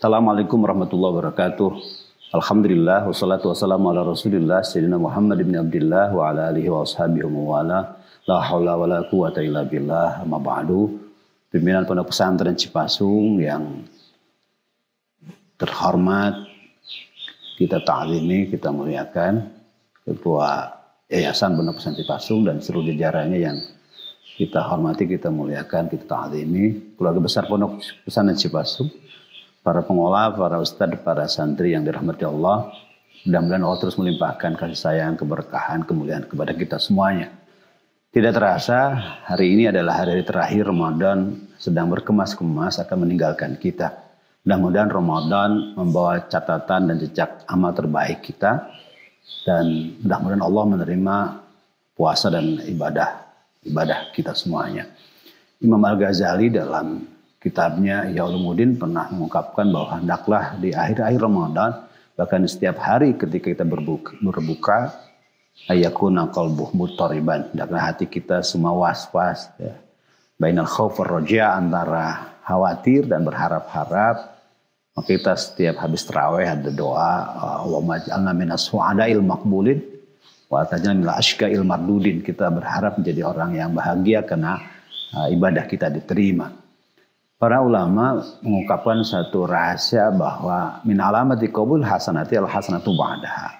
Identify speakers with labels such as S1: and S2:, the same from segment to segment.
S1: Assalamualaikum warahmatullahi wabarakatuh. Alhamdulillah wassalatu wassalamu ala Rasulillah Sayyidina Muhammad ibn Abdullah wa ala alihi wa ashabihi wa wala. La haula wa la quwata illa billah. Amma ba'du. Pimpinan Pondok Pesantren Cipasung yang terhormat, kita ta'zimi, kita muliakan Ketua Yayasan Pondok Pesantren Cipasung dan seluruh jajarannya yang kita hormati, kita muliakan, kita ta'zimi. Keluarga besar Pondok Pesantren Cipasung, para pengolah, para ustadz, para santri yang dirahmati Allah. Mudah-mudahan Allah terus melimpahkan kasih sayang, keberkahan, kemuliaan kepada kita semuanya. Tidak terasa, hari ini adalah hari terakhir Ramadan sedang berkemas-kemas akan meninggalkan kita. Mudah-mudahan Ramadan membawa catatan dan jejak amal terbaik kita. Dan mudah-mudahan Allah menerima puasa dan ibadah kita semuanya. Imam Al-Ghazali dalam kitabnya Ihya Ulumuddin pernah mengungkapkan bahwa hendaklah di akhir-akhir Ramadan, bahkan setiap hari ketika kita berbuka, ayakuna qalbuh muttariban, hendaklah hati kita semua was-was, ya. Bainal khauf war raja, antara khawatir dan berharap-harap. Maka kita setiap habis tarawih ada doa, wa maj'alna minas su'adail maqbulin wa taj'alna minal ashqail mardudin. Kita berharap menjadi orang yang bahagia karena ibadah kita diterima. Para ulama mengungkapkan satu rahasia bahwa min alamati qabul hasanati al hasanatu ba'daha.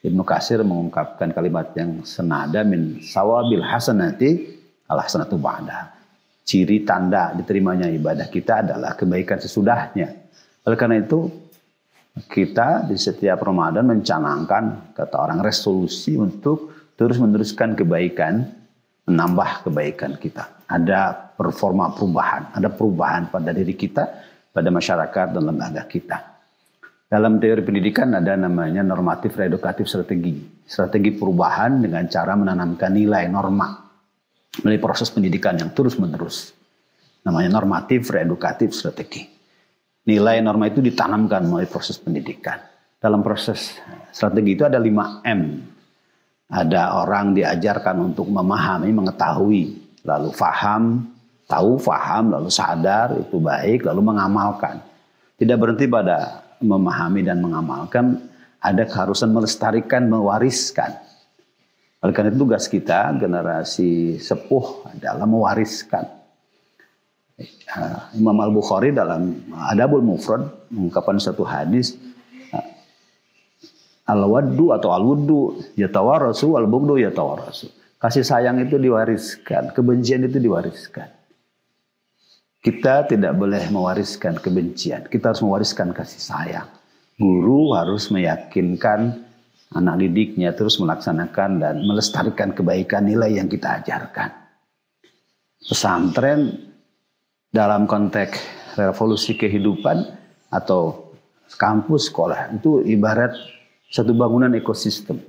S1: Ibnu Katsir mengungkapkan kalimat yang senada, min sawabil hasanati al hasanatu ba'daha. Ciri tanda diterimanya ibadah kita adalah kebaikan sesudahnya. Oleh karena itu kita di setiap Ramadan mencanangkan, kata orang, resolusi untuk terus meneruskan kebaikan, menambah kebaikan kita. Ada performa perubahan, ada perubahan pada diri kita, pada masyarakat dan lembaga kita. Dalam teori pendidikan ada namanya normatif reedukatif strategi. Strategi perubahan dengan cara menanamkan nilai norma melalui proses pendidikan yang terus menerus. Namanya normatif reedukatif strategi. Nilai norma itu ditanamkan melalui proses pendidikan. Dalam proses strategi itu ada 5M. Ada orang diajarkan untuk memahami, mengetahui, lalu faham, tahu, faham, lalu sadar, itu baik, lalu mengamalkan. Tidak berhenti pada memahami dan mengamalkan, ada keharusan melestarikan, mewariskan. Oleh karena itu tugas kita, generasi sepuh, adalah mewariskan. Imam Al-Bukhari dalam Adabul Mufrad mengungkapkan satu hadis, al-waddu atau al-wuddu yatawarasu, al-bugdu yatawarasu. Kasih sayang itu diwariskan, kebencian itu diwariskan. Kita tidak boleh mewariskan kebencian, kita harus mewariskan kasih sayang. Guru harus meyakinkan anak didiknya terus melaksanakan dan melestarikan kebaikan nilai yang kita ajarkan. Pesantren dalam konteks revolusi kehidupan atau kampus sekolah itu ibarat satu bangunan ekosistem.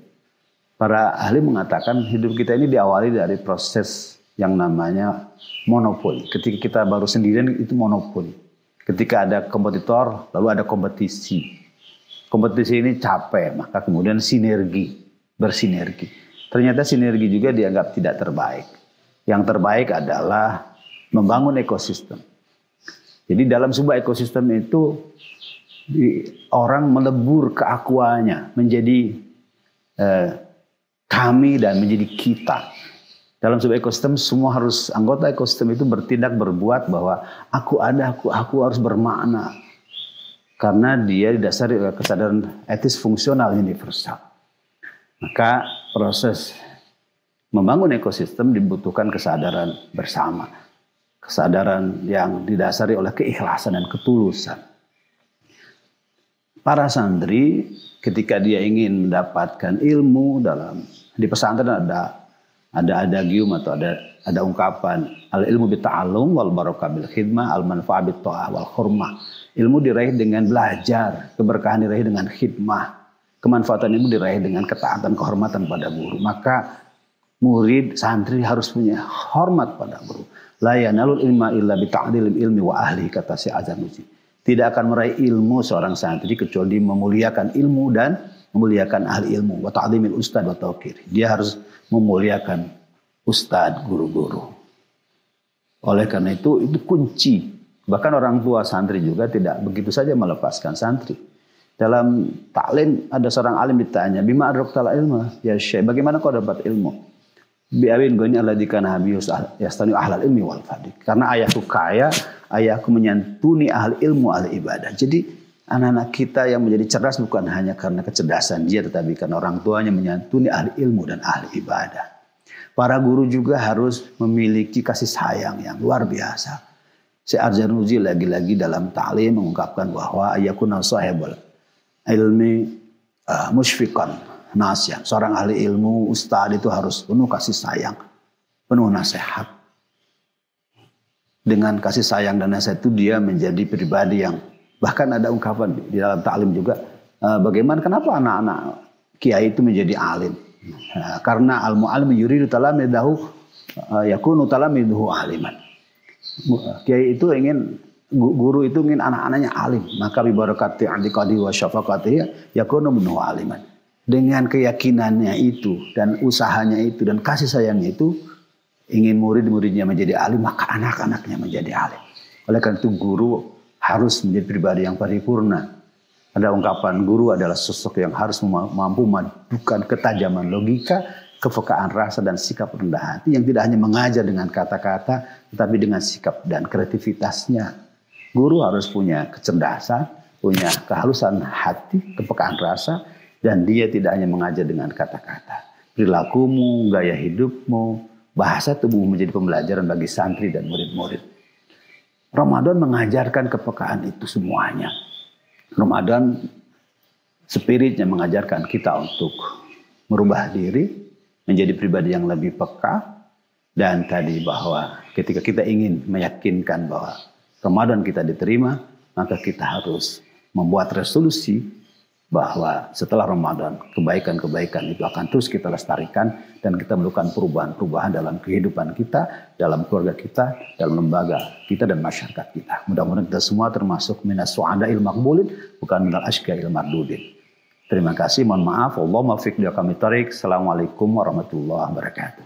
S1: Para ahli mengatakan hidup kita ini diawali dari proses yang namanya monopoli. Ketika kita baru sendirian itu monopoli. Ketika ada kompetitor lalu ada kompetisi. Kompetisi ini capek, maka kemudian sinergi, bersinergi. Ternyata sinergi juga dianggap tidak terbaik. Yang terbaik adalah membangun ekosistem. Jadi dalam sebuah ekosistem itu orang melebur keakuannya menjadi kami dan menjadi kita. Dalam sebuah ekosistem semua harus anggota ekosistem itu bertindak, berbuat bahwa aku ada, aku harus bermakna. Karena dia didasari oleh kesadaran etis fungsional universal. Maka proses membangun ekosistem dibutuhkan kesadaran bersama. Kesadaran yang didasari oleh keikhlasan dan ketulusan. Para santri ketika dia ingin mendapatkan ilmu di pesantren ada adagium atau ada ungkapan al ilmu bita'allum wal barakah bil khidmah al manfa'ah bit ta'ah wal hurmah. Ilmu diraih dengan belajar, keberkahan diraih dengan khidmah, kemanfaatan ilmu diraih dengan ketaatan, kehormatan pada guru. Maka murid santri harus punya hormat pada guru. La yanalul ilma illa bita'dilil ilmi wa ahli, kata Syekh Azanusi. Tidak akan meraih ilmu seorang santri kecuali memuliakan ilmu dan memuliakan ahli ilmu. Wa ta'dimil ustad wa tauqir. Dia harus memuliakan ustad, guru-guru. Oleh karena itu kunci Bahkan orang tua santri juga tidak begitu saja melepaskan santri. Dalam taklim ada seorang alim ditanya, "Bima adraktal ilma?" "Ya Syekh, bagaimana kau dapat ilmu?" "Bi'awin goni alladzi kana habiyus yastani ahlal ilmi wal fadl." Karena ayahku kaya, ayahku menyantuni ahli ilmu, ahli ibadah. Jadi anak-anak kita yang menjadi cerdas bukan hanya karena kecerdasan dia, tetapi karena orang tuanya menyantuni ahli ilmu dan ahli ibadah. Para guru juga harus memiliki kasih sayang yang luar biasa. Syekh Ar-Zarnuji lagi-lagi dalam ta'lim mengungkapkan bahwa ayakuna sahibul ilmi musyfiqan nasihan. Seorang ahli ilmu, ustadz itu harus penuh kasih sayang, penuh nasihat. Dengan kasih sayang dan nasihat itu dia menjadi pribadi yang, bahkan ada ungkapan di dalam ta'lim juga, bagaimana kenapa anak-anak kiai itu menjadi alim? Karena al-mu'allim yuridu talamidahu yakunu talamiduhu aliman. Kiai itu ingin, guru itu ingin anak-anaknya alim, maka bi barakati i'tiqadi wa syafaqatihi yakunu minhu aliman. Dengan keyakinannya itu dan usahanya itu dan kasih sayangnya itu, ingin murid-muridnya menjadi alim, maka anak-anaknya menjadi alim. Oleh karena itu guru harus menjadi pribadi yang paripurna. Ada ungkapan, guru adalah sosok yang harus mampu memadukan ketajaman logika, kepekaan rasa dan sikap rendah hati yang tidak hanya mengajar dengan kata-kata, tetapi dengan sikap dan kreativitasnya. Guru harus punya kecerdasan, punya kehalusan hati, kepekaan rasa, dan dia tidak hanya mengajar dengan kata-kata. Perilakumu, gaya hidupmu, bahasa tubuhmu menjadi pembelajaran bagi santri dan murid-murid. Ramadan mengajarkan kepekaan itu semuanya. Ramadan spiritnya mengajarkan kita untuk merubah diri, menjadi pribadi yang lebih peka. Dan tadi bahwa ketika kita ingin meyakinkan bahwa Ramadan kita diterima, maka kita harus membuat resolusi bahwa setelah Ramadan kebaikan-kebaikan itu akan terus kita lestarikan dan kita melakukan perubahan-perubahan dalam kehidupan kita, dalam keluarga kita, dalam lembaga kita dan masyarakat kita. Mudah-mudahan kita semua termasuk minas su'ada'il maqbulin, bukan minal asyqiya'il mardudin. Terima kasih, mohon maaf. Allahumma fiqh li aqwamit thariq. Assalamualaikum warahmatullahi wabarakatuh.